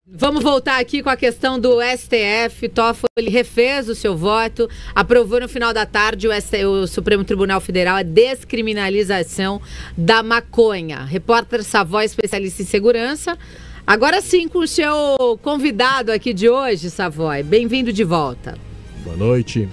Vamos voltar aqui com a questão do STF. Toffoli refez o seu voto, aprovou no final da tarde o Supremo Tribunal Federal a descriminalização da maconha. Repórter Savoy, especialista em segurança. Agora sim, com o seu convidado aqui de hoje, Savoy. Bem-vindo de volta. Boa noite.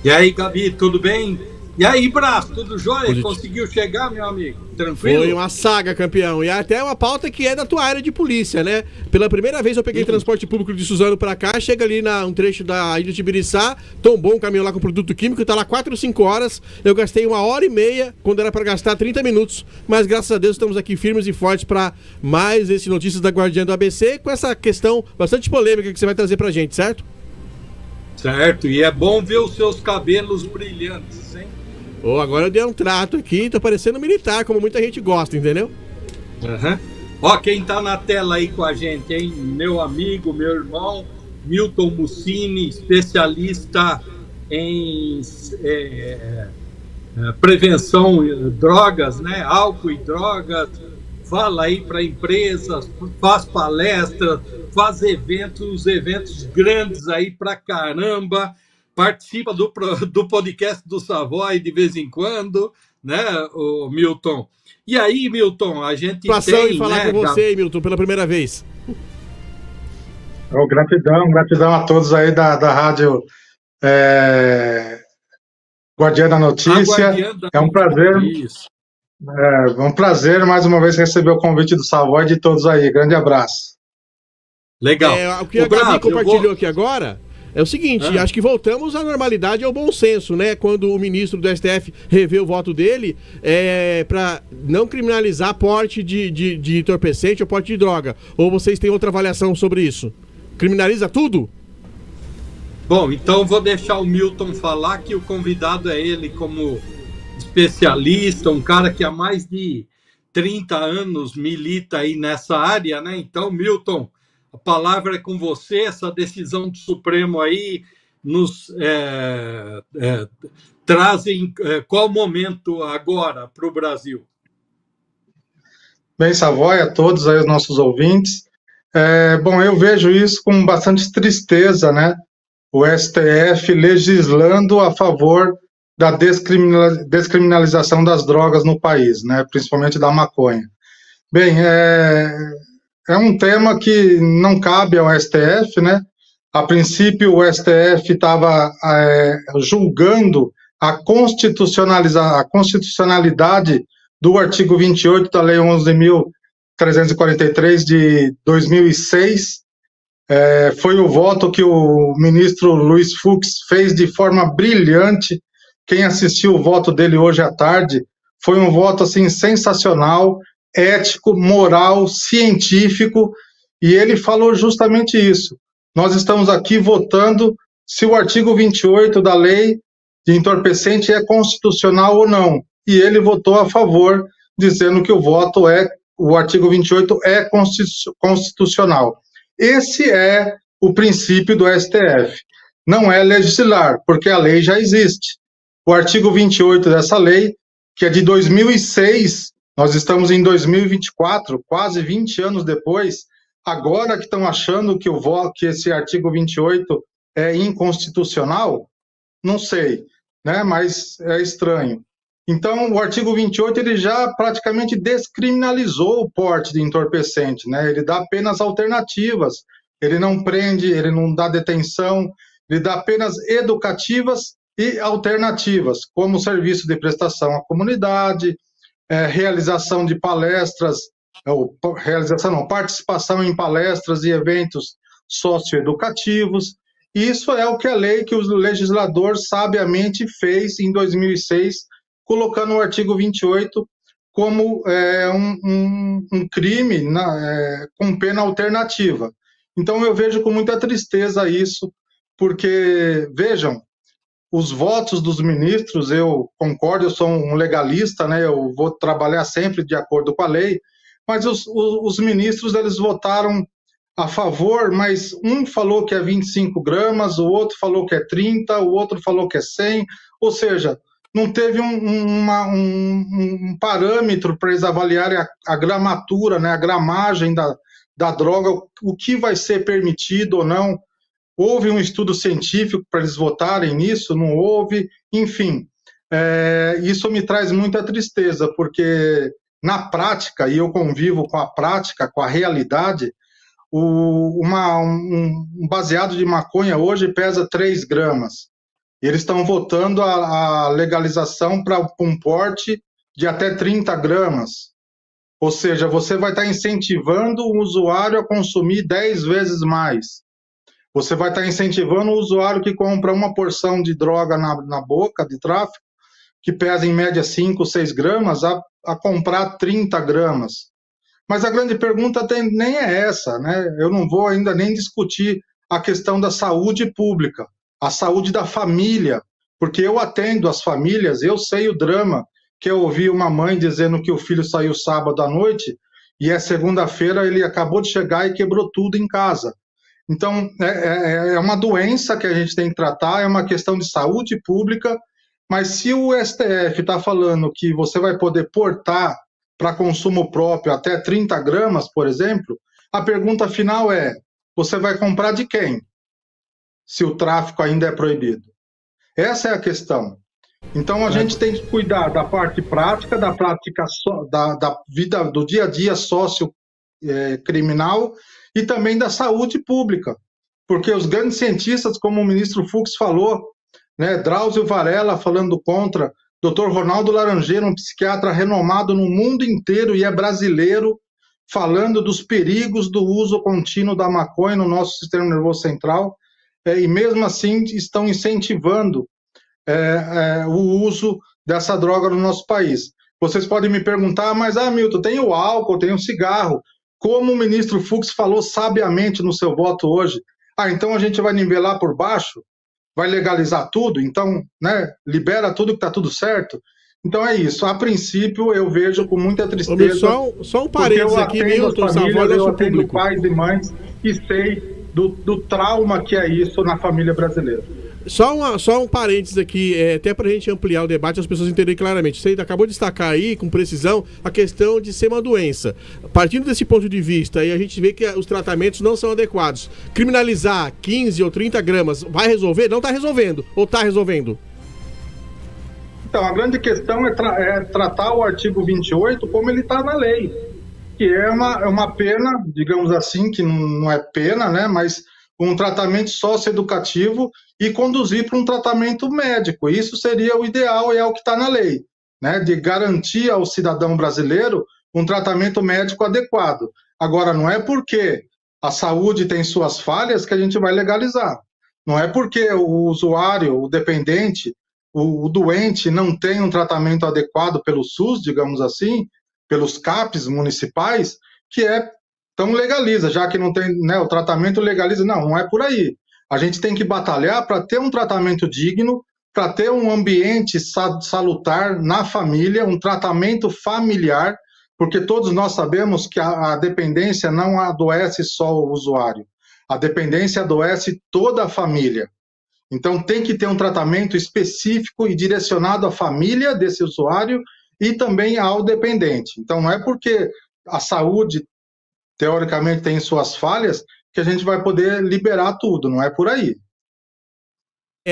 E aí, Gabi, tudo bem? E aí, Brás, tudo jóia? Conseguiu chegar, meu amigo? Tranquilo? Foi uma saga, campeão. E até uma pauta que é da tua área de polícia, né? Pela primeira vez eu peguei transporte público de Suzano pra cá, chega ali um trecho da Ilha de Ibiriçá, tombou um caminhão lá com produto químico, tá lá 4 ou 5 horas, eu gastei 1h30, quando era pra gastar 30 minutos, mas graças a Deus estamos aqui firmes e fortes pra mais esse Notícias da Guardiã do ABC, com essa questão bastante polêmica que você vai trazer pra gente, certo? Certo, e é bom ver os seus cabelos brilhantes, hein? Agora eu dei um trato aqui, tô parecendo militar, como muita gente gosta, entendeu? Ó, quem tá na tela aí com a gente, hein? Meu amigo, meu irmão, Milton Mussini, especialista em prevenção de drogas, né? Álcool e drogas, fala aí para empresas, faz palestras, faz eventos grandes aí pra caramba. Participa do podcast do Savoy de vez em quando, né, o Milton? E aí, Milton, a gente tem... em falar com você, Milton, pela primeira vez. Gratidão a todos aí da rádio Guardiã da Notícia. É um prazer. É um prazer, mais uma vez, receber o convite do Savoy e de todos aí. Grande abraço. Legal. O que a Gabi compartilhou aqui agora... é o seguinte, acho que voltamos à normalidade e ao bom senso, né? Quando o ministro do STF revê o voto dele para não criminalizar porte de entorpecente ou porte de droga. Ou vocês têm outra avaliação sobre isso? Criminaliza tudo? Bom, então vou deixar o Milton falar, que o convidado é ele como especialista, um cara que há mais de 30 anos milita aí nessa área, né? Então, Milton, a palavra é com você. Essa decisão do Supremo aí nos trazem qual momento agora para o Brasil? Bem, Savoy, a todos aí os nossos ouvintes. Bom, eu vejo isso com bastante tristeza, né? O STF legislando a favor da descriminalização das drogas no país, né? Principalmente da maconha. Bem, é um tema que não cabe ao STF, né? A princípio, o STF estava julgando a constitucionalidade do artigo 28 da Lei 11.343 de 2006. Foi o voto que o ministro Luiz Fux fez de forma brilhante. Quem assistiu o voto dele hoje à tarde, foi um voto assim sensacional, ético, moral, científico, e ele falou justamente isso. Nós estamos aqui votando se o artigo 28 da lei de entorpecente é constitucional ou não, e ele votou a favor, dizendo que o artigo 28 é constitucional. Esse é o princípio do STF, não é legislar, porque a lei já existe. O artigo 28 dessa lei, que é de 2006, nós estamos em 2024, quase 20 anos depois, agora que estão achando que esse artigo 28 é inconstitucional, não sei, né? Mas é estranho. Então, o artigo 28 ele já praticamente descriminalizou o porte de entorpecente, né? Ele dá apenas alternativas, ele não prende, ele não dá detenção, ele dá apenas educativas e alternativas, como serviço de prestação à comunidade, realização de palestras, participação em palestras e eventos socioeducativos. Isso é o que a lei que o legislador sabiamente fez em 2006, colocando o artigo 28 como um crime com pena alternativa. Então eu vejo com muita tristeza isso, porque, vejam, os votos dos ministros, eu concordo, eu sou um legalista, né? Eu vou trabalhar sempre de acordo com a lei, mas os ministros, eles votaram a favor, mas um falou que é 25 gramas, o outro falou que é 30, o outro falou que é 100, ou seja, não teve um parâmetro para eles avaliarem a gramatura, né? A gramagem da droga, o que vai ser permitido ou não. Houve um estudo científico para eles votarem nisso? Não houve? Enfim, isso me traz muita tristeza, porque na prática, e eu convivo com a prática, com a realidade, um baseado de maconha hoje pesa 3 gramas. E eles estão votando a legalização para um porte de até 30 gramas. Ou seja, você vai estar incentivando o usuário a consumir 10 vezes mais. Você vai estar incentivando o usuário que compra uma porção de droga na boca, de tráfico, que pesa em média 5, 6 gramas, a comprar 30 gramas. Mas a grande pergunta nem é essa, né? Eu não vou ainda nem discutir a questão da saúde pública, a saúde da família, porque eu atendo as famílias, eu sei o drama que eu ouvi uma mãe dizendo que o filho saiu sábado à noite e segunda-feira ele acabou de chegar e quebrou tudo em casa. Então, é uma doença que a gente tem que tratar, é uma questão de saúde pública, mas se o STF está falando que você vai poder portar para consumo próprio até 30 gramas, por exemplo, a pergunta final é, você vai comprar de quem? Se o tráfico ainda é proibido. Essa é a questão. Então, a gente tem que cuidar da parte prática, da prática da vida, do dia a dia sócio-criminal e também da saúde pública. Porque os grandes cientistas, como o ministro Fux falou, né, Drauzio Varela falando contra, Dr. Ronaldo Laranjeira, um psiquiatra renomado no mundo inteiro e é brasileiro, falando dos perigos do uso contínuo da maconha no nosso sistema nervoso central, e mesmo assim estão incentivando o uso dessa droga no nosso país. Vocês podem me perguntar, mas, Milton, tem o álcool, tem o cigarro, como o ministro Fux falou sabiamente no seu voto hoje, então a gente vai nivelar por baixo? Vai legalizar tudo? Então, né, libera tudo que está tudo certo? Então é isso. A princípio, eu vejo com muita tristeza. Só um parênteses aqui, Milton, eu atendo pais e mães e sei do trauma que é isso na família brasileira. Só um parênteses aqui, até para a gente ampliar o debate, as pessoas entenderem claramente. Você acabou de destacar aí, com precisão, a questão de ser uma doença. Partindo desse ponto de vista, aí a gente vê que os tratamentos não são adequados. Criminalizar 15 ou 30 gramas vai resolver? Não está resolvendo. Ou está resolvendo? Então, a grande questão é tratar o artigo 28 como ele está na lei. Que é uma pena, digamos assim, que não é pena, né? Mas um tratamento socioeducativo e conduzir para um tratamento médico. Isso seria o ideal e é o que está na lei, né? De garantir ao cidadão brasileiro um tratamento médico adequado. Agora, não é porque a saúde tem suas falhas que a gente vai legalizar. Não é porque o usuário, o dependente, o doente não tem um tratamento adequado pelo SUS, digamos assim, pelos CAPs municipais, então legaliza, já que não tem, né, o tratamento legaliza. Não é por aí. A gente tem que batalhar para ter um tratamento digno, para ter um ambiente salutar na família, um tratamento familiar, porque todos nós sabemos que a dependência não adoece só o usuário. A dependência adoece toda a família. Então tem que ter um tratamento específico e direcionado à família desse usuário e também ao dependente. Então não é porque a saúde, teoricamente, tem suas falhas, que a gente vai poder liberar tudo, não é por aí.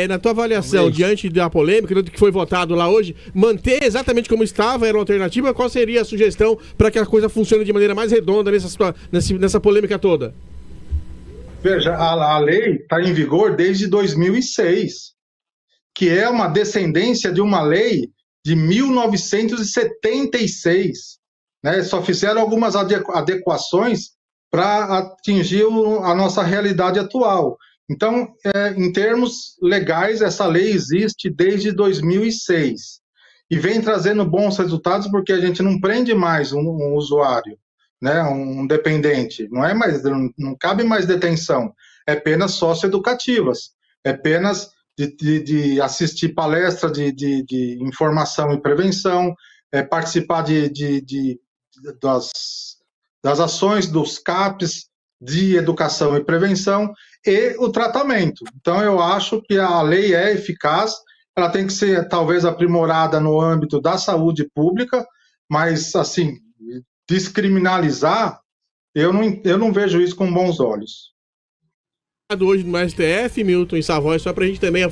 Na tua avaliação, diante da polêmica que foi votado lá hoje, manter exatamente como estava era uma alternativa? Qual seria a sugestão para que a coisa funcione de maneira mais redonda nessa polêmica toda? Veja, a lei está em vigor desde 2006, que é uma descendência de uma lei de 1976. Né? Só fizeram algumas adequações para atingir a nossa realidade atual. Então, em termos legais, essa lei existe desde 2006 e vem trazendo bons resultados porque a gente não prende mais um usuário, né, um dependente, não cabe mais detenção, é penas socioeducativas, é penas de assistir palestra de informação e prevenção, participar das ações dos CAPs de educação e prevenção e o tratamento. Então, eu acho que a lei é eficaz, ela tem que ser, talvez, aprimorada no âmbito da saúde pública, mas, assim, descriminalizar, Eu não vejo isso com bons olhos. Hoje no STF, Milton e Savoy, só para a gente também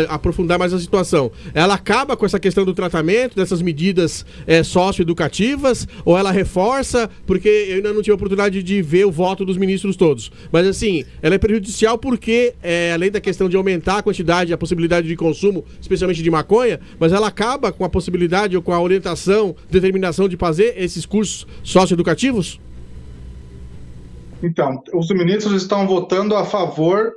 aprofundar mais a situação. Ela acaba com essa questão do tratamento, dessas medidas socioeducativas, ou ela reforça, porque eu ainda não tive a oportunidade de ver o voto dos ministros todos. Mas assim, ela é prejudicial porque, além da questão de aumentar a quantidade, a possibilidade de consumo, especialmente de maconha, mas ela acaba com a possibilidade ou com a orientação, determinação de fazer esses cursos socioeducativos? Então, os ministros estão votando a favor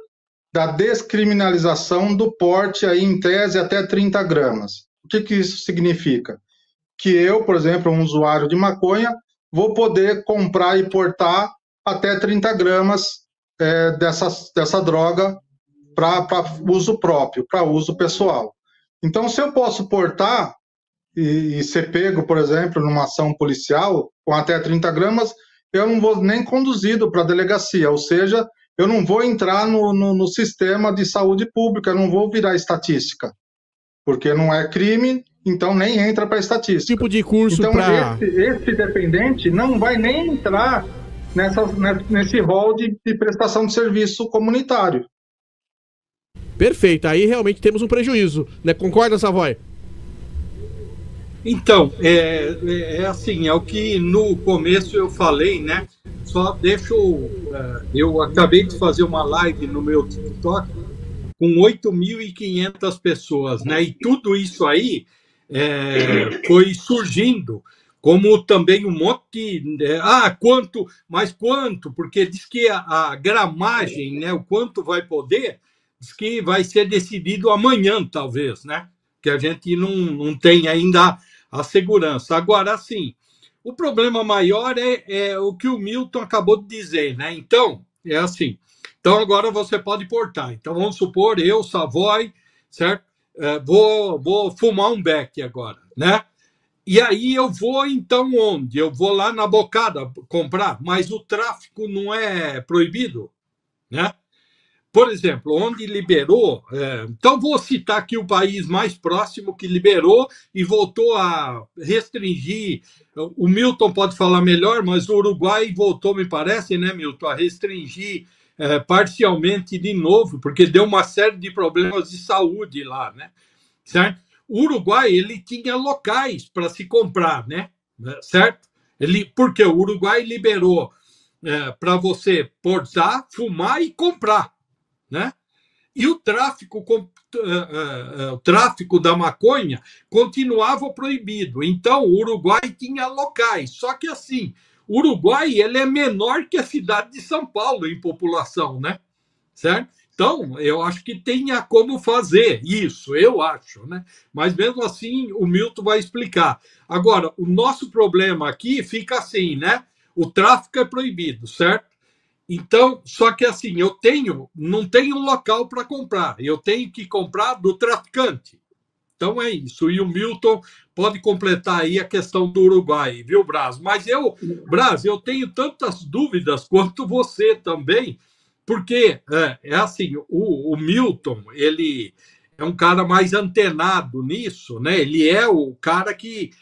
da descriminalização do porte, aí, em tese, até 30 gramas. O que isso significa? Que eu, por exemplo, um usuário de maconha, vou poder comprar e portar até 30 gramas dessa droga para uso próprio, para uso pessoal. Então, se eu posso portar e ser pego, por exemplo, numa ação policial com até 30 gramas, eu não vou nem conduzido para a delegacia, ou seja, eu não vou entrar no sistema de saúde pública, eu não vou virar estatística, porque não é crime, então nem entra para a estatística. Tipo de curso então, para... esse dependente não vai nem entrar nesse rol de prestação de serviço comunitário. Perfeito, aí realmente temos um prejuízo, né? Concorda, Savoy? Então, assim, é o que no começo eu falei, né? Só deixo... eu acabei de fazer uma live no meu TikTok com 8.500 pessoas, né? E tudo isso aí foi surgindo, como também um monte... quanto? Mas quanto? Porque diz que a gramagem, né? O quanto vai poder, diz que vai ser decidido amanhã, talvez, né? Que a gente não tem ainda a segurança. Agora, assim, o problema maior é o que o Milton acabou de dizer, né? Então, é assim. Então, agora você pode portar. Então, vamos supor, eu, Savoy, certo? Vou fumar um beck agora, né? E aí eu vou, então, onde? Eu vou lá na Bocada comprar, mas o tráfico não é proibido, né? Por exemplo, onde liberou... então, vou citar aqui o país mais próximo que liberou e voltou a restringir. O Milton pode falar melhor, mas o Uruguai voltou, me parece, né, Milton, a restringir parcialmente de novo, porque deu uma série de problemas de saúde lá, né? Certo? O Uruguai, ele tinha locais para se comprar, né? Certo? Porque o Uruguai liberou para você portar, fumar e comprar, né? E o tráfico da maconha continuava proibido. Então, o Uruguai tinha locais. Só que, assim, o Uruguai ele é menor que a cidade de São Paulo em população, né? Certo? Então, eu acho que tenha como fazer isso, eu acho, né? Mas, mesmo assim, o Milton vai explicar. Agora, o nosso problema aqui fica assim, né? O tráfico é proibido, certo? Então, só que assim, não tenho um local para comprar, eu tenho que comprar do traficante. Então é isso. E o Milton pode completar aí a questão do Uruguai, viu, Braz? Mas Braz, eu tenho tantas dúvidas quanto você também, porque assim, o Milton, ele é um cara mais antenado nisso, né? Ele é o cara que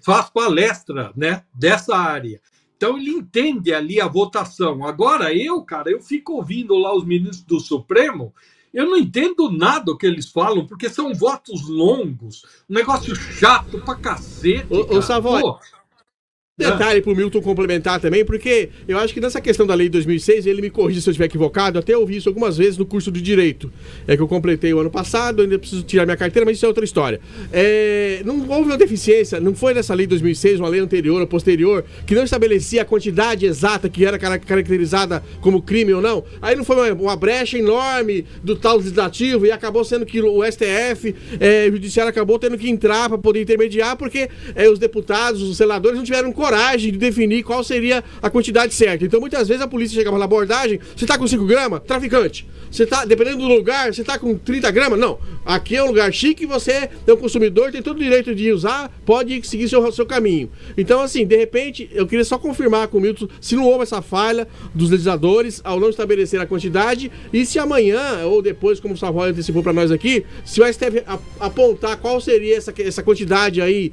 faz palestra, né, dessa área. Então, ele entende ali a votação. Agora, eu fico ouvindo lá os ministros do Supremo, eu não entendo nada do que eles falam, porque são votos longos, um negócio chato pra cacete. Ô Savoy, detalhe para o Milton complementar também, porque eu acho que nessa questão da lei de 2006, ele me corrige se eu estiver equivocado, até ouvi isso algumas vezes no curso de Direito, que eu completei o ano passado, ainda preciso tirar minha carteira, mas isso é outra história. Não houve uma deficiência, não foi nessa lei de 2006, uma lei anterior ou posterior, que não estabelecia a quantidade exata que era caracterizada como crime ou não? Aí não foi uma brecha enorme do tal legislativo e acabou sendo que o STF, o Judiciário acabou tendo que entrar para poder intermediar, porque os deputados, os senadores não tiveram coragem de definir qual seria a quantidade certa. Então, muitas vezes a polícia chegava na abordagem, você tá com 5 gramas? Traficante. Você tá, dependendo do lugar, você tá com 30 gramas? Não. Aqui é um lugar chique, você é um consumidor, tem todo o direito de usar, pode seguir seu caminho. Então, assim, de repente, eu queria só confirmar com o Milton se não houve essa falha dos legisladores ao não estabelecer a quantidade e se amanhã, ou depois, como o Savoy antecipou para nós aqui, se o STF apontar qual seria essa quantidade aí,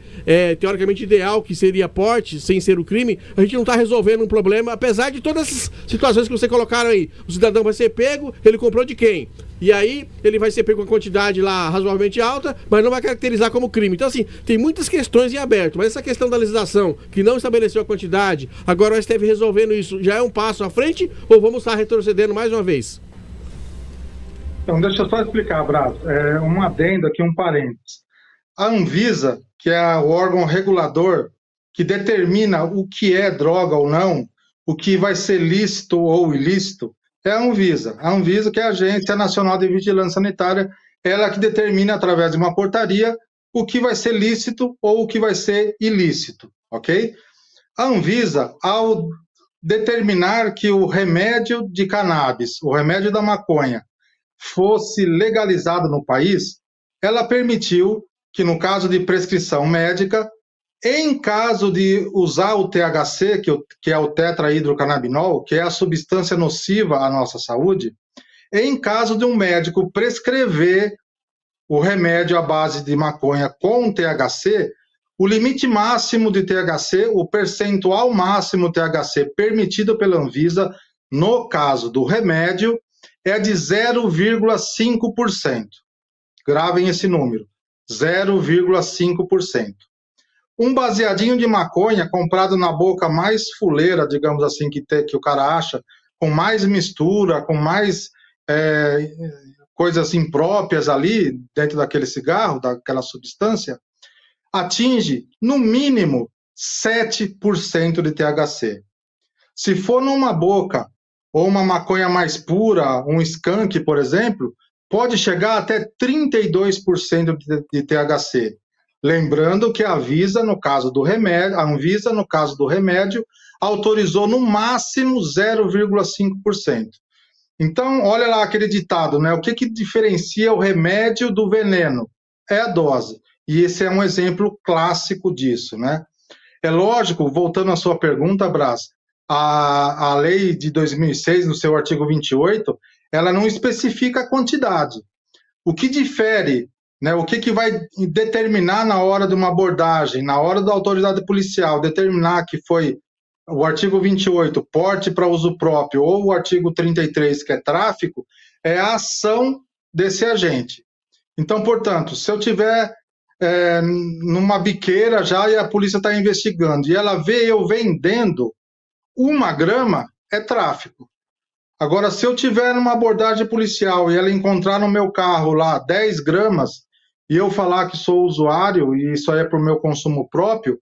teoricamente ideal, que seria portes, sem ser o crime, a gente não está resolvendo um problema, apesar de todas essas situações que você colocaram aí. O cidadão vai ser pego, ele comprou de quem? E aí ele vai ser pego com a quantidade lá razoavelmente alta, mas não vai caracterizar como crime. Então, assim, tem muitas questões em aberto, mas essa questão da legislação, que não estabeleceu a quantidade, agora o STF resolvendo isso, já é um passo à frente ou vamos estar retrocedendo mais uma vez? Então, deixa eu só explicar, Braz. Um adendo aqui, um parênteses. A Anvisa, que é o órgão regulador que determina o que é droga ou não, o que vai ser lícito ou ilícito, é a Anvisa. A Anvisa, que é a Agência Nacional de Vigilância Sanitária, ela que determina, através de uma portaria, o que vai ser lícito ou o que vai ser ilícito, ok? A Anvisa, ao determinar que o remédio de cannabis, o remédio da maconha, fosse legalizado no país, ela permitiu que, no caso de prescrição médica, em caso de usar o THC, que é o tetrahidrocannabinol, que é a substância nociva à nossa saúde, em caso de um médico prescrever o remédio à base de maconha com THC, o limite máximo de THC, o percentual máximo THC permitido pela Anvisa, no caso do remédio, é de 0,5%. Gravem esse número, 0,5%. Um baseadinho de maconha comprado na boca mais fuleira, digamos assim, que o cara acha, com mais mistura, com mais coisas impróprias ali, dentro daquele cigarro, daquela substância, atinge, no mínimo, 7% de THC. Se for numa boca, ou uma maconha mais pura, um skunk, por exemplo, pode chegar até 32% de THC. Lembrando que a Anvisa, no caso do remédio, autorizou no máximo 0,5%. Então, olha lá aquele ditado, né? O que diferencia o remédio do veneno? É a dose. E esse é um exemplo clássico disso, né? É lógico, voltando à sua pergunta, Braz, a lei de 2006, no seu artigo 28, ela não especifica a quantidade. O que difere, né, o que vai determinar na hora de uma abordagem, na hora da autoridade policial, determinar que foi o artigo 28, porte para uso próprio, ou o artigo 33, que é tráfico, é a ação desse agente. Então, portanto, se eu tiver numa biqueira já e a polícia está investigando, e ela vê eu vendendo 1 grama, é tráfico. Agora, se eu tiver numa abordagem policial e ela encontrar no meu carro lá 10 gramas e eu falar que sou usuário e isso aí é para o meu consumo próprio,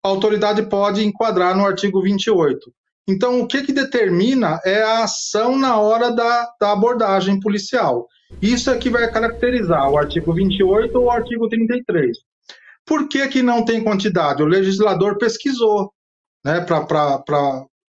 a autoridade pode enquadrar no artigo 28. Então, o que determina é a ação na hora da abordagem policial. Isso é que vai caracterizar o artigo 28 ou o artigo 33. Por que não tem quantidade? O legislador pesquisou, né,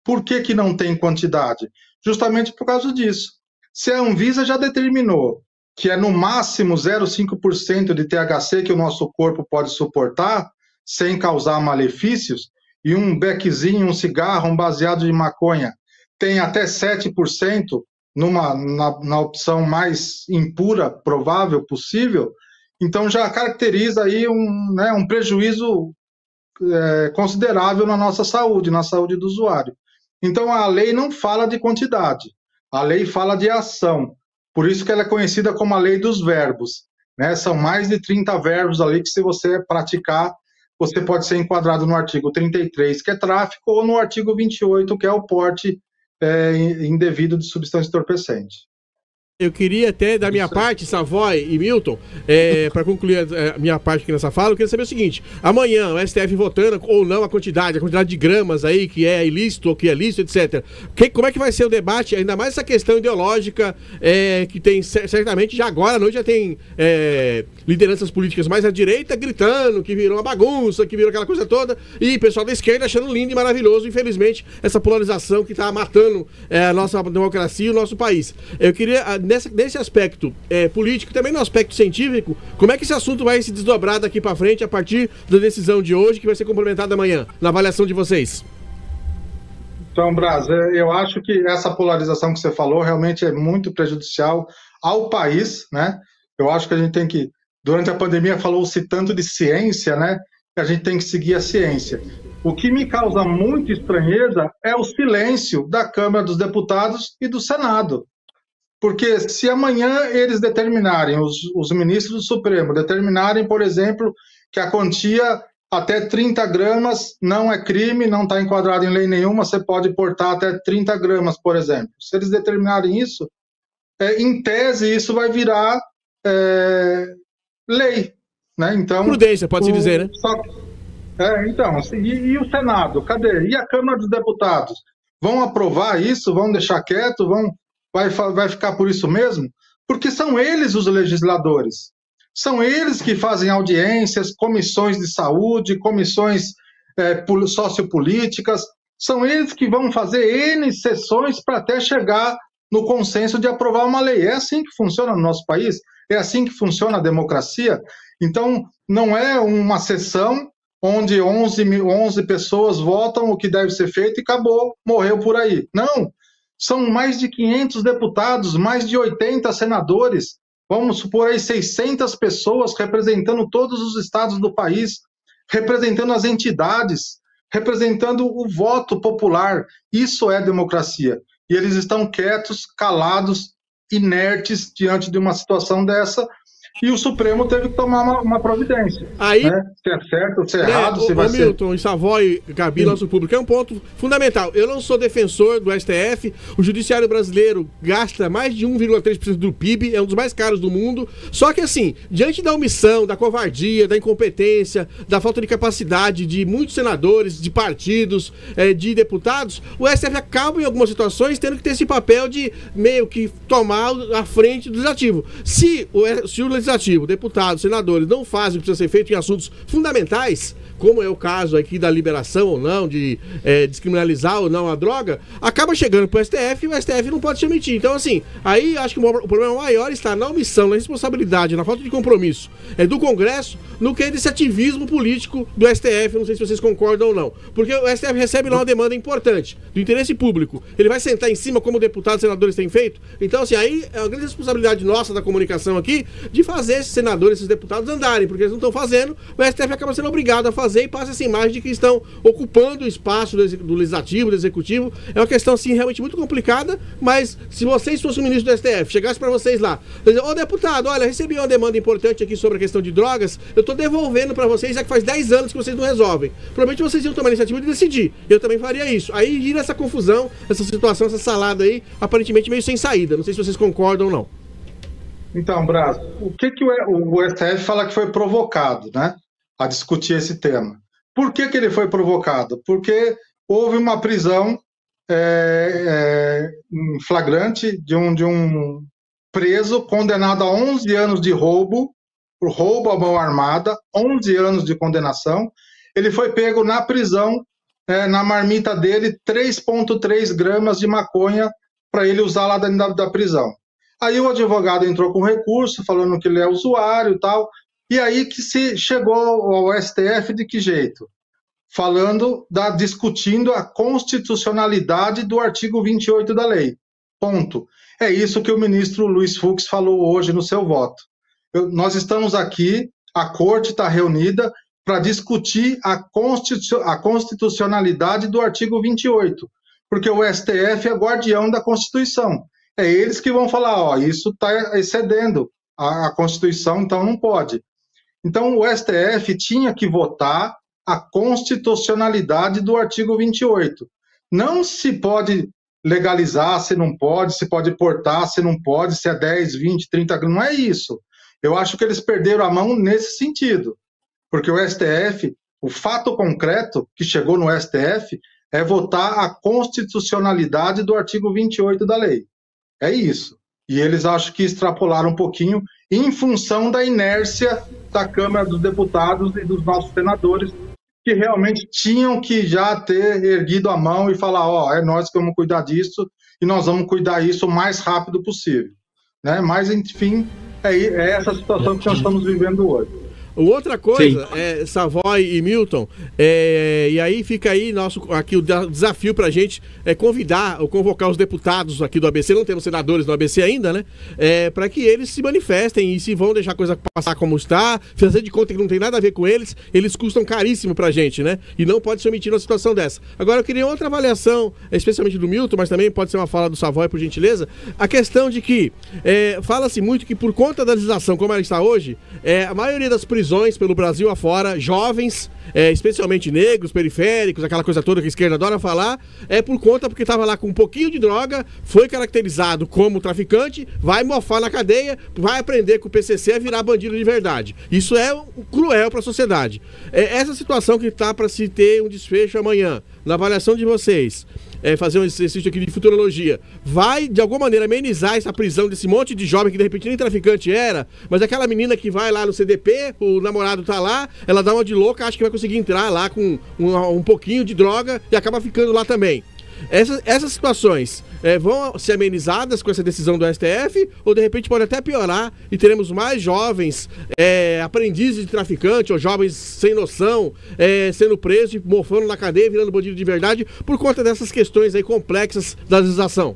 por que não tem quantidade? Justamente por causa disso. Se a Anvisa já determinou que é no máximo 0,5% de THC que o nosso corpo pode suportar, sem causar malefícios, e um beckzinho, um cigarro, um baseado de maconha tem até 7% na opção mais impura provável possível, então já caracteriza aí um prejuízo considerável na nossa saúde, na saúde do usuário. Então, a lei não fala de quantidade, a lei fala de ação. Por isso que ela é conhecida como a lei dos verbos, né? São mais de 30 verbos ali que, se você praticar, você pode ser enquadrado no artigo 33, que é tráfico, ou no artigo 28, que é o porte indevido de substância entorpecente. Eu queria até, da minha parte, Savoy e Milton, para concluir a minha parte aqui nessa fala, eu queria saber o seguinte: amanhã o STF votando ou não a quantidade de gramas aí, que é ilícito ou que é lícito, etc. Como é que vai ser o debate, ainda mais essa questão ideológica, que tem, certamente, já agora à noite já tem lideranças políticas mais à direita gritando que virou uma bagunça, que virou aquela coisa toda, e pessoal da esquerda achando lindo e maravilhoso, infelizmente, essa polarização que está matando a nossa democracia e o nosso país. Eu queria, nesse aspecto político, também no aspecto científico, como é que esse assunto vai se desdobrar daqui para frente a partir da decisão de hoje, que vai ser complementada amanhã, na avaliação de vocês? Então, Braz, eu acho que essa polarização que você falou realmente é muito prejudicial ao país, né? Eu acho que a gente tem que, durante a pandemia falou-se tanto de ciência, né? a gente tem que seguir a ciência. O que me causa muita estranheza é o silêncio da Câmara dos Deputados e do Senado. Porque se amanhã eles determinarem, os ministros do Supremo, determinarem, por exemplo, que a quantia até 30 gramas não é crime, não está enquadrado em lei nenhuma, você pode portar até 30 gramas, por exemplo. Se eles determinarem isso, em tese, isso vai virar lei. Né? Então, prudência, pode-se dizer, né? Então, assim, e o Senado? Cadê? E a Câmara dos Deputados? Vão aprovar isso? Vão deixar quieto? Vai ficar por isso mesmo? Porque são eles os legisladores. São eles que fazem audiências, comissões de saúde, comissões sociopolíticas. São eles que vão fazer N sessões para até chegar no consenso de aprovar uma lei. É assim que funciona no nosso país? É assim que funciona a democracia? Então, não é uma sessão onde 11 pessoas votam o que deve ser feito e acabou, morreu por aí. Não, são mais de 500 deputados, mais de 80 senadores, vamos supor aí 600 pessoas representando todos os estados do país, representando as entidades, representando o voto popular. Isso é democracia. E eles estão quietos, calados, inertes diante de uma situação dessa. E o Supremo teve que tomar uma providência. Aí, né? Se é certo, se é errado, se vai ser... Milton, e Savoy, Gabi, nosso público, é um ponto fundamental. Eu não sou defensor do STF, o judiciário brasileiro gasta mais de 1,3% do PIB, é um dos mais caros do mundo, só que assim, diante da omissão, da covardia, da incompetência, da falta de capacidade de muitos senadores, de partidos, de deputados, o STF acaba em algumas situações tendo que ter esse papel de meio que tomar a frente do legislativo. Se o legislativo, deputados, senadores não fazem o que precisa ser feito em assuntos fundamentais, como é o caso aqui da liberação ou não, de descriminalizar ou não a droga, acaba chegando pro STF e o STF não pode se omitir. Então, assim, aí acho que o problema maior está na omissão, na responsabilidade, na falta de compromisso do Congresso, no que é desse ativismo político do STF, não sei se vocês concordam ou não. Porque o STF recebe lá uma demanda importante, do interesse público. Ele vai sentar em cima como deputados e senadores têm feito? Então, assim, aí é uma grande responsabilidade nossa da comunicação aqui, de fazer esses senadores, esses deputados andarem, porque eles não estão fazendo, o STF acaba sendo obrigado a fazer e passa essa imagem de que estão ocupando o espaço do legislativo, do executivo. É uma questão, assim, realmente muito complicada, mas se vocês fossem o ministro do STF, chegasse para vocês lá, ô deputado, olha, recebi uma demanda importante aqui sobre a questão de drogas, eu tô devolvendo para vocês, já que faz 10 anos que vocês não resolvem. Provavelmente vocês iam tomar a iniciativa de decidir. Eu também faria isso. Aí gira essa confusão, essa situação, essa salada aí, aparentemente meio sem saída. Não sei se vocês concordam ou não. Então, Braz, o que o STF fala que foi provocado, né, a discutir esse tema? Por que ele foi provocado? Porque houve uma prisão em flagrante de um preso condenado a 11 anos de roubo, por roubo à mão armada, 11 anos de condenação. Ele foi pego na prisão, na marmita dele, 3,3 gramas de maconha para ele usar lá dentro da prisão. Aí o advogado entrou com recurso, falando que ele é usuário e tal, e aí que se chegou ao STF de que jeito? Discutindo a constitucionalidade do artigo 28 da lei. Ponto. É isso que o ministro Luiz Fux falou hoje no seu voto. Nós estamos aqui, a corte está reunida para discutir a constitucionalidade do artigo 28, porque o STF é guardião da Constituição. É eles que vão falar, ó, isso está excedendo a Constituição, então não pode. Então o STF tinha que votar a constitucionalidade do artigo 28. Não se pode legalizar, se não pode, se pode portar, se não pode, se é 10, 20, 30, não é isso. Eu acho que eles perderam a mão nesse sentido, porque o STF, o fato concreto que chegou no STF é votar a constitucionalidade do artigo 28 da lei. É isso. E eles acho que extrapolaram um pouquinho em função da inércia da Câmara dos Deputados e dos nossos senadores, que realmente tinham que já ter erguido a mão e falar, ó, é nós que vamos cuidar disso e nós vamos cuidar isso o mais rápido possível. Né? Mas, enfim, é essa situação que nós estamos vivendo hoje. Outra coisa, Savoy e Milton, e aí fica aí aqui o desafio pra gente convidar ou convocar os deputados aqui do ABC, não temos senadores no ABC ainda, né? Para que eles se manifestem e se vão deixar a coisa passar como está, fazer de conta que não tem nada a ver com eles custam caríssimo pra gente, né? E não pode se omitir numa situação dessa. Agora eu queria outra avaliação, especialmente do Milton, mas também pode ser uma fala do Savoy, por gentileza, a questão de que fala-se muito que por conta da legislação como ela está hoje, a maioria das prisões pelo Brasil afora, jovens, especialmente negros, periféricos, aquela coisa toda que a esquerda adora falar, porque estava lá com um pouquinho de droga, foi caracterizado como traficante, vai mofar na cadeia, vai aprender com o PCC a virar bandido de verdade. Isso é cruel para a sociedade. Essa situação que está para se ter um desfecho amanhã, na avaliação de vocês, fazer um exercício aqui de futurologia, vai de alguma maneira amenizar essa prisão desse monte de jovem que de repente nem traficante era, mas aquela menina que vai lá no CDP, o namorado tá lá, ela dá uma de louca, acha que vai conseguir entrar lá com um pouquinho de droga e acaba ficando lá também. Essas situações vão ser amenizadas com essa decisão do STF ou de repente pode até piorar e teremos mais jovens aprendizes de traficante ou jovens sem noção sendo presos e mofando na cadeia, virando bandido de verdade por conta dessas questões aí complexas da legislação?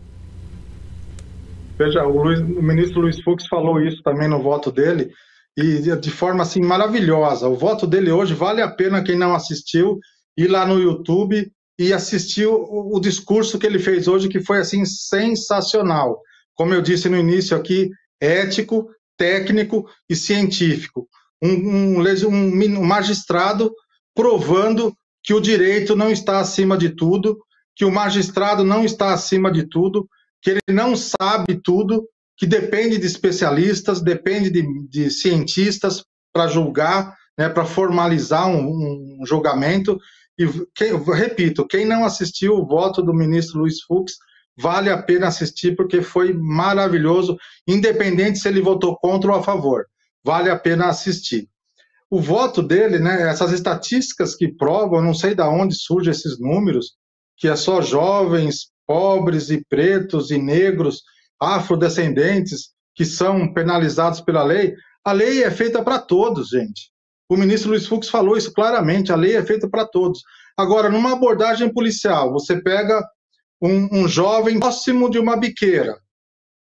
Veja, o ministro Luiz Fux falou isso também no voto dele e de forma assim maravilhosa. O voto dele hoje vale a pena quem não assistiu ir lá no YouTube e assistiu o discurso que ele fez hoje, que foi assim sensacional. Como eu disse no início aqui, ético, técnico e científico. Um magistrado provando que o direito não está acima de tudo, que o magistrado não está acima de tudo, que ele não sabe tudo, que depende de especialistas, depende de cientistas para julgar, né, para formalizar um julgamento. E, repito, quem não assistiu o voto do ministro Luiz Fux, vale a pena assistir, porque foi maravilhoso, independente se ele votou contra ou a favor. Vale a pena assistir. O voto dele, né, essas estatísticas que provam, não sei de onde surgem esses números, que é só jovens, pobres e pretos e negros, afrodescendentes, que são penalizados pela lei. A lei é feita para todos, gente. O ministro Luiz Fux falou isso claramente, a lei é feita para todos. Agora, numa abordagem policial, você pega um jovem próximo de uma biqueira,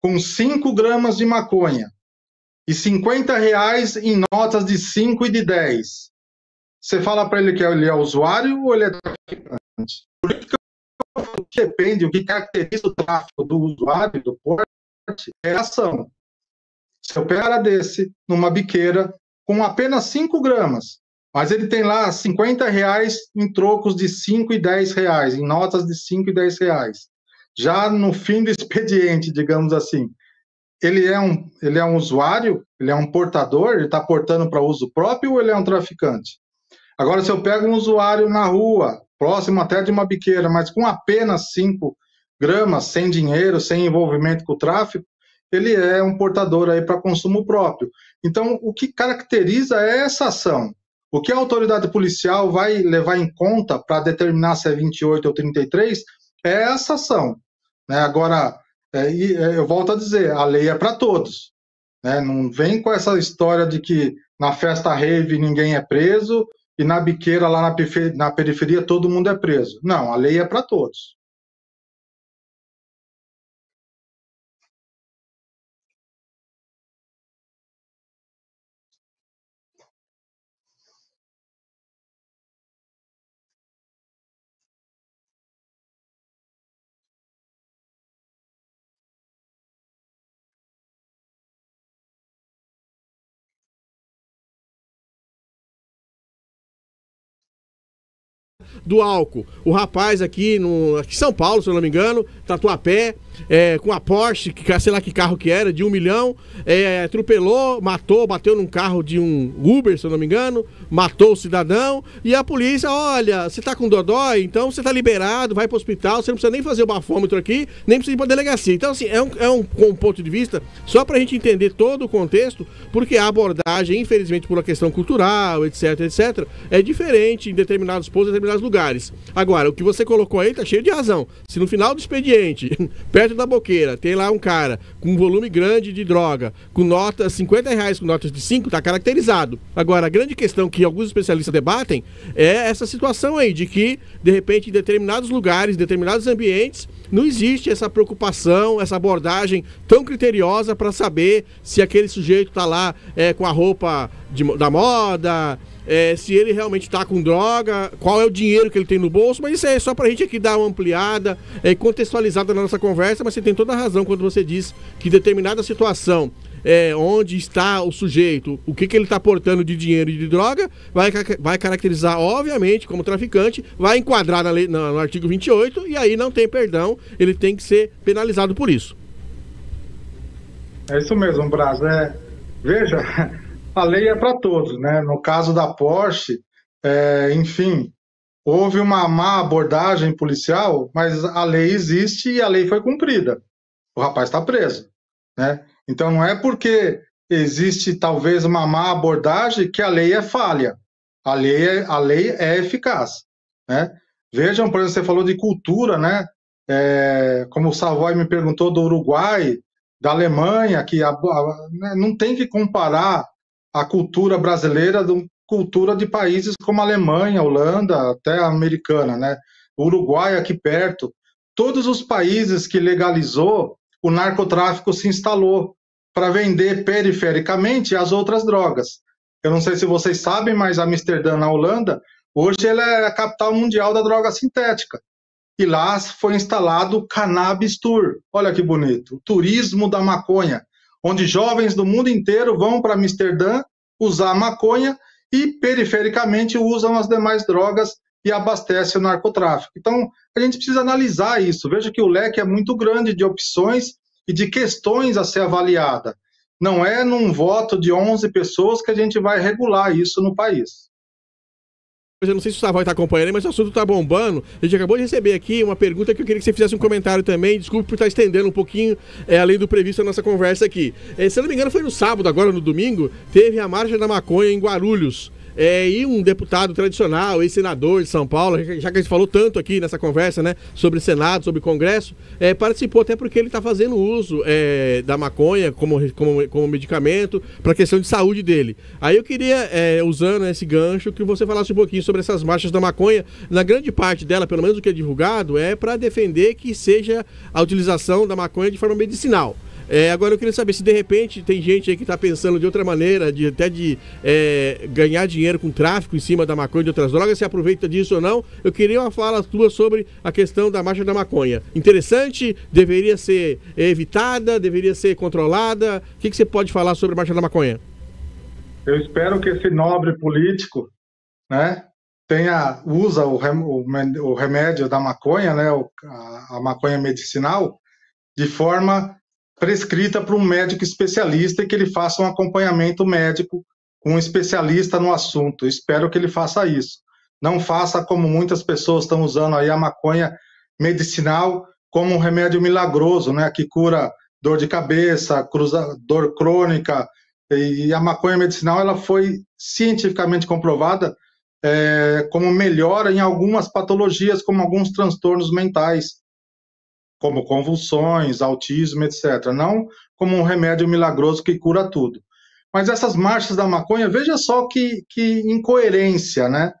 com 5 gramas de maconha, e R$50 em notas de 5 e de 10. Você fala para ele que ele é usuário ou ele é traficante? Por isso que depende, o que caracteriza o tráfico do usuário, do porte, é a ação. Se eu pego um cara desse numa biqueira, com apenas 5 gramas, mas ele tem lá R$50 em trocos de 5 e 10 reais, em notas de 5 e 10 reais. Já no fim do expediente, digamos assim, ele é um usuário, ele é um portador, ele está portando para uso próprio ou ele é um traficante? Agora, se eu pego um usuário na rua, próximo até de uma biqueira, mas com apenas 5 gramas, sem dinheiro, sem envolvimento com o tráfico, ele é um portador aí para consumo próprio. Então, o que caracteriza é essa ação. O que a autoridade policial vai levar em conta para determinar se é 28 ou 33 é essa ação. Né? Agora, eu volto a dizer, a lei é para todos. Né? Não vem com essa história de que na festa rave ninguém é preso e na biqueira lá na periferia todo mundo é preso. Não, a lei é para todos. Do álcool. O rapaz aqui em São Paulo, se eu não me engano, Tatuapé, com a Porsche, que sei lá que carro que era, de 1 milhão, atropelou, matou, bateu num carro de um Uber, se eu não me engano, matou o cidadão, e a polícia, olha, você tá com dodói, então você tá liberado, vai pro hospital, você não precisa nem fazer o bafômetro aqui, nem precisa ir pra delegacia. Então, assim, é um ponto de vista, só pra gente entender todo o contexto, porque a abordagem, infelizmente, por uma questão cultural, etc, é diferente em determinados pontos, em determinados lugares. Agora, o que você colocou aí tá cheio de razão. Se no final do expediente, perto perto da boqueira, tem lá um cara com um volume grande de droga, com notas, R$50 com notas de 5, tá caracterizado. Agora, a grande questão que alguns especialistas debatem é essa situação aí, de que, de repente, em determinados lugares, em determinados ambientes, não existe essa preocupação, essa abordagem tão criteriosa para saber se aquele sujeito está lá com a roupa da moda, se ele realmente está com droga, qual é o dinheiro que ele tem no bolso. Mas isso é só para a gente aqui dar uma ampliada, contextualizada na nossa conversa. Mas você tem toda a razão quando você diz que determinada situação onde está o sujeito, o que ele está portando de dinheiro e de droga, vai caracterizar, obviamente, como traficante, vai enquadrar na lei, no artigo 28, e aí não tem perdão, ele tem que ser penalizado por isso. É isso mesmo, Braz. Veja, a lei é para todos, né? No caso da Porsche, enfim, houve uma má abordagem policial, mas a lei existe e a lei foi cumprida. O rapaz está preso, né? Então não é porque existe talvez uma má abordagem que a lei é falha. A lei é eficaz, né? Vejam, por exemplo, você falou de cultura, né? Como o Savoy me perguntou do Uruguai, da Alemanha, que não tem que comparar a cultura brasileira com cultura de países como a Alemanha, Holanda, até a americana, né? O Uruguai aqui perto. Todos os países que legalizou, o narcotráfico se instalou para vender perifericamente as outras drogas. Eu não sei se vocês sabem, mas Amsterdã, na Holanda, hoje ela é a capital mundial da droga sintética. E lá foi instalado o Cannabis Tour. Olha que bonito. O turismo da maconha, onde jovens do mundo inteiro vão para Amsterdã usar maconha e perifericamente usam as demais drogas e abastecem o narcotráfico. Então, a gente precisa analisar isso. Veja que o leque é muito grande de opções e de questões a ser avaliada. Não é num voto de 11 pessoas que a gente vai regular isso no país. Eu não sei se o Savoy está acompanhando, mas o assunto está bombando. A gente acabou de receber aqui uma pergunta que eu queria que você fizesse um comentário também. Desculpe por estar estendendo um pouquinho além do previsto a nossa conversa aqui. Se eu não me engano, foi no sábado, agora no domingo, teve a Marcha da Maconha em Guarulhos. E um deputado tradicional, ex-senador de São Paulo, já que a gente falou tanto aqui nessa conversa, né, sobre Senado, sobre Congresso, participou até porque ele está fazendo uso da maconha como medicamento para a questão de saúde dele. Aí eu queria, usando esse gancho, que você falasse um pouquinho sobre essas marchas da maconha. Na grande parte dela, pelo menos o que é divulgado, é para defender que seja a utilização da maconha de forma medicinal. Agora eu queria saber se de repente tem gente aí que está pensando de outra maneira, até de ganhar dinheiro com tráfico em cima da maconha e de outras drogas, se aproveita disso ou não. Eu queria uma fala tua sobre a questão da marcha da maconha. Interessante? Deveria ser evitada? Deveria ser controlada? O que você pode falar sobre a marcha da maconha? Eu espero que esse nobre político, né, usa o remédio da maconha, né, a maconha medicinal, de forma prescrita por um médico especialista e que ele faça um acompanhamento médico com um especialista no assunto. Espero que ele faça isso. Não faça como muitas pessoas estão usando aí a maconha medicinal como um remédio milagroso, né, que cura dor de cabeça, dor crônica. E a maconha medicinal ela foi cientificamente comprovada como melhora em algumas patologias, como alguns transtornos mentais, como convulsões, autismo, etc. Não como um remédio milagroso que cura tudo. Mas essas marchas da maconha, veja só que incoerência, né?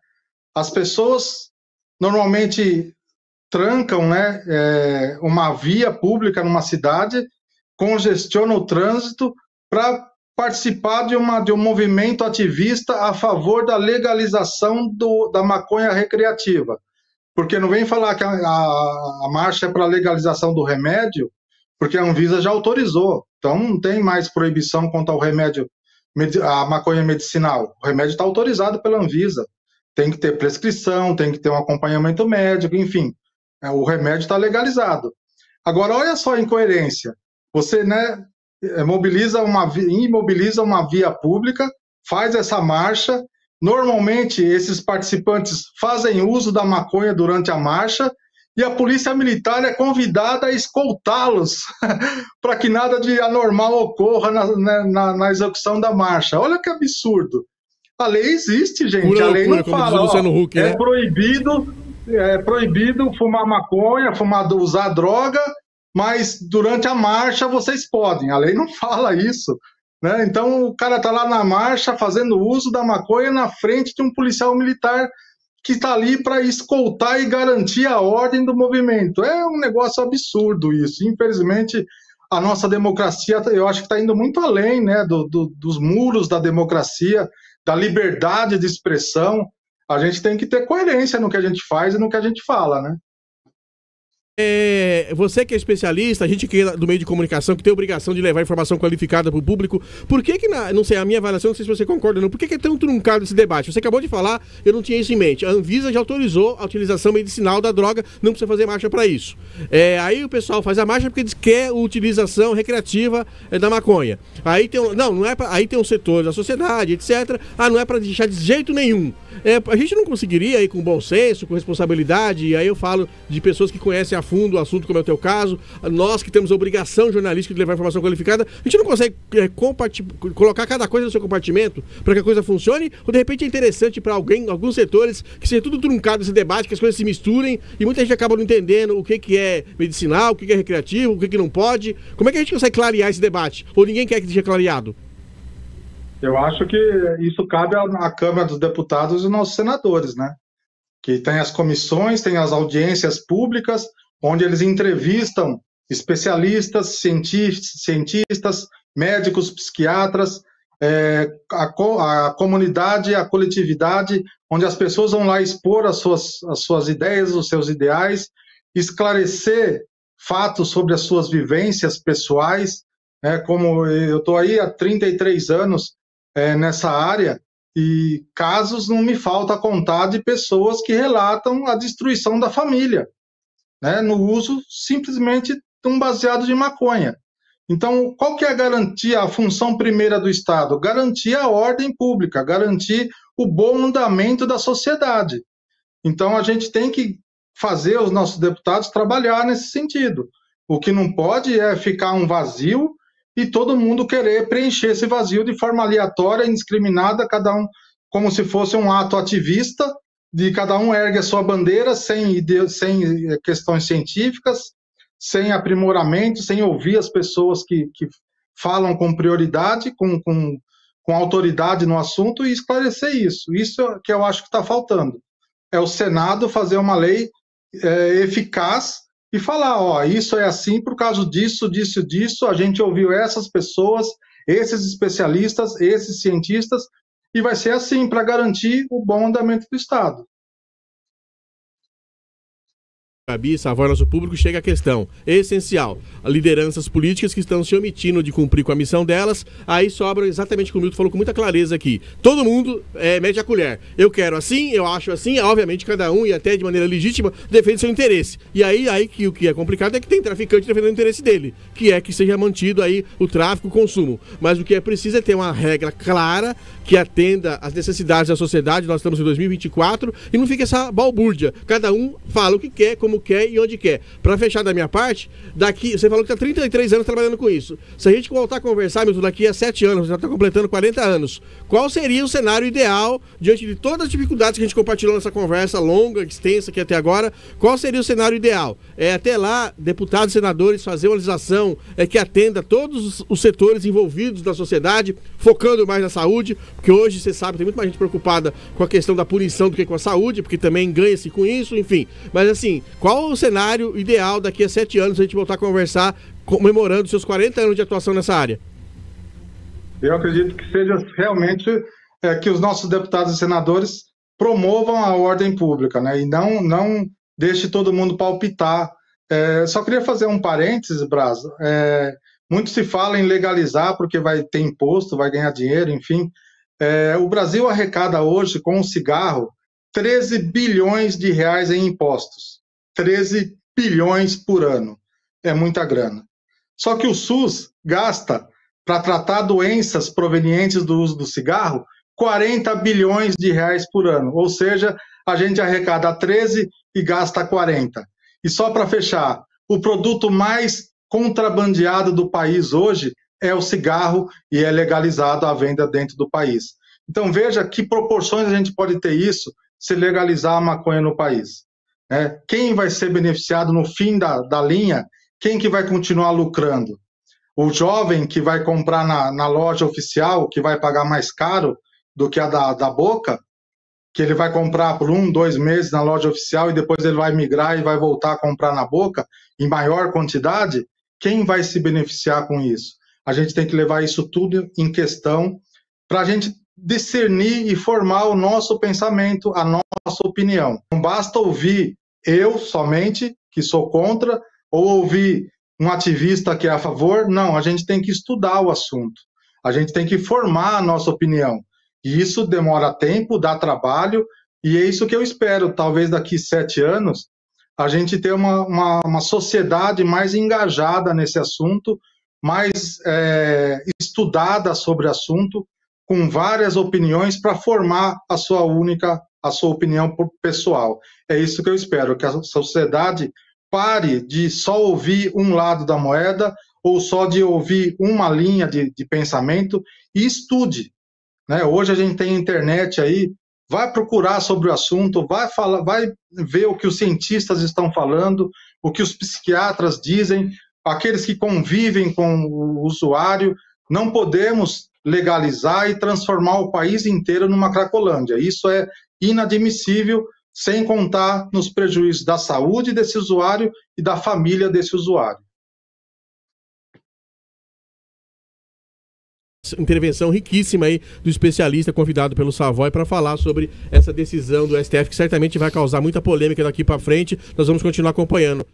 As pessoas normalmente trancam, né, uma via pública numa cidade, congestionam o trânsito para participar de um movimento ativista a favor da legalização da maconha recreativa. Porque não vem falar que a marcha é para a legalização do remédio, porque a Anvisa já autorizou. Então não tem mais proibição contra o remédio, a maconha medicinal. O remédio está autorizado pela Anvisa. Tem que ter prescrição, tem que ter um acompanhamento médico, enfim. O remédio está legalizado. Agora, olha só a incoerência. Você, né, imobiliza uma via pública, faz essa marcha. Normalmente, esses participantes fazem uso da maconha durante a marcha e a polícia militar é convidada a escoltá-los para que nada de anormal ocorra na execução da marcha. Olha que absurdo. A lei existe, gente. A lei não fala, Huck, né? É proibido fumar maconha, usar droga, mas durante a marcha vocês podem. A lei não fala isso, né? Então o cara está lá na marcha fazendo uso da maconha na frente de um policial militar que está ali para escoltar e garantir a ordem do movimento. É um negócio absurdo isso. Infelizmente, a nossa democracia, eu acho que está indo muito além, né, dos muros da democracia, da liberdade de expressão. A gente tem que ter coerência no que a gente faz e no que a gente fala, né? Você que é especialista, a gente que é do meio de comunicação, que tem a obrigação de levar informação qualificada para o público, por que não sei, a minha avaliação, não sei se você concorda ou não, por que é tão truncado esse debate? Você acabou de falar, eu não tinha isso em mente. A Anvisa já autorizou a utilização medicinal da droga, não precisa fazer marcha para isso. Aí o pessoal faz a marcha porque diz que é utilização recreativa da maconha. Aí tem aí tem um setor da sociedade, etc. Não é para deixar de jeito nenhum. A gente não conseguiria ir com bom senso, com responsabilidade, e aí eu falo de pessoas que conhecem a fundo o assunto, como é o teu caso, nós que temos a obrigação jornalística de levar informação qualificada, a gente não consegue colocar cada coisa no seu compartimento para que a coisa funcione, ou de repente é interessante para alguns setores, que seja tudo truncado esse debate, que as coisas se misturem, e muita gente acaba não entendendo o que é medicinal, o que é recreativo, o que não pode. Como é que a gente consegue clarear esse debate? Ou ninguém quer que seja clareado? Eu acho que isso cabe à Câmara dos Deputados e aos nossos senadores, né? Que tem as comissões, tem as audiências públicas, onde eles entrevistam especialistas, cientistas, médicos, psiquiatras, a comunidade, a coletividade, onde as pessoas vão lá expor as suas ideias, os seus ideais, esclarecer fatos sobre as suas vivências pessoais, né? Como eu estou aí há 33 anos nessa área, e casos não me falta contar de pessoas que relatam a destruição da família, né, no uso simplesmente de um baseado de maconha. Então, qual que é a garantia, a função primeira do Estado? Garantir a ordem pública, garantir o bom andamento da sociedade. Então, a gente tem que fazer os nossos deputados trabalhar nesse sentido. O que não pode é ficar um vazio e todo mundo querer preencher esse vazio de forma aleatória, indiscriminada, cada um como se fosse um ato ativista, de cada um ergue a sua bandeira sem questões científicas, sem aprimoramento, sem ouvir as pessoas que falam com prioridade, com autoridade no assunto, e esclarecer isso. Isso que eu acho que está faltando. É o Senado fazer uma lei eficaz e falar, isso é assim por causa disso, a gente ouviu essas pessoas, esses especialistas, esses cientistas, e vai ser assim para garantir o bom andamento do Estado. Gabi, Savoy, nosso público, chega a questão essencial. Lideranças políticas que estão se omitindo de cumprir com a missão delas, aí sobra exatamente como o Milton falou com muita clareza aqui. Todo mundo mete a colher. Eu quero assim, eu acho assim, obviamente cada um, e até de maneira legítima, defende seu interesse. E aí que o que é complicado é que tem traficante defendendo o interesse dele, que é que seja mantido aí o tráfico, o consumo. Mas o que é preciso é ter uma regra clara que atenda às necessidades da sociedade. Nós estamos em 2024 e não fica essa balbúrdia. Cada um fala o que quer, como quer e onde quer. Para fechar da minha parte, você falou que está 33 anos trabalhando com isso. Se a gente voltar a conversar, Milton, daqui a 7 anos, já está completando 40 anos, qual seria o cenário ideal, diante de todas as dificuldades que a gente compartilhou nessa conversa longa, extensa aqui até agora, qual seria o cenário ideal? Até lá, deputados e senadores fazer uma legislação que atenda todos os setores envolvidos da sociedade, focando mais na saúde, porque hoje, você sabe, tem muito mais gente preocupada com a questão da punição do que com a saúde, porque também ganha-se com isso, enfim. Mas assim, qual o cenário ideal daqui a 7 anos a gente voltar a conversar, comemorando seus 40 anos de atuação nessa área? Eu acredito que seja realmente que os nossos deputados e senadores promovam a ordem pública, né? E não deixe todo mundo palpitar. Só queria fazer um parênteses, Brasa. Muito se fala em legalizar porque vai ter imposto, vai ganhar dinheiro, enfim. O Brasil arrecada hoje com o cigarro 13 bilhões de reais em impostos. 13 bilhões por ano. É muita grana. Só que o SUS gasta, para tratar doenças provenientes do uso do cigarro, 40 bilhões de reais por ano. Ou seja, a gente arrecada 13 e gasta 40. E só para fechar, o produto mais contrabandeado do país hoje é o cigarro e é legalizado a venda dentro do país. Então veja que proporções a gente pode ter isso se legalizar a maconha no país. Quem vai ser beneficiado no fim da linha, quem que vai continuar lucrando? O jovem que vai comprar na loja oficial, que vai pagar mais caro do que a da Boca, que ele vai comprar por 1, 2 meses na loja oficial e depois ele vai migrar e vai voltar a comprar na Boca em maior quantidade, quem vai se beneficiar com isso? A gente tem que levar isso tudo em questão para a gente discernir e formar o nosso pensamento, a nossa opinião. Não basta ouvir eu somente, que sou contra, ou ouvir um ativista que é a favor. Não, a gente tem que estudar o assunto. A gente tem que formar a nossa opinião. E isso demora tempo, dá trabalho, e é isso que eu espero. Talvez daqui 7 anos, a gente ter uma sociedade mais engajada nesse assunto, mais estudada sobre o assunto, com várias opiniões para formar a sua opinião pessoal. É isso que eu espero, que a sociedade pare de só ouvir um lado da moeda ou só de ouvir uma linha de pensamento e estude. Né? Hoje a gente tem internet aí, vai procurar sobre o assunto, vai ver o que os cientistas estão falando, o que os psiquiatras dizem, aqueles que convivem com o usuário. Não podemos legalizar e transformar o país inteiro numa cracolândia. Isso é inadmissível, sem contar nos prejuízos da saúde desse usuário e da família desse usuário. Intervenção riquíssima aí do especialista convidado pelo Savoy para falar sobre essa decisão do STF, que certamente vai causar muita polêmica daqui para frente. Nós vamos continuar acompanhando.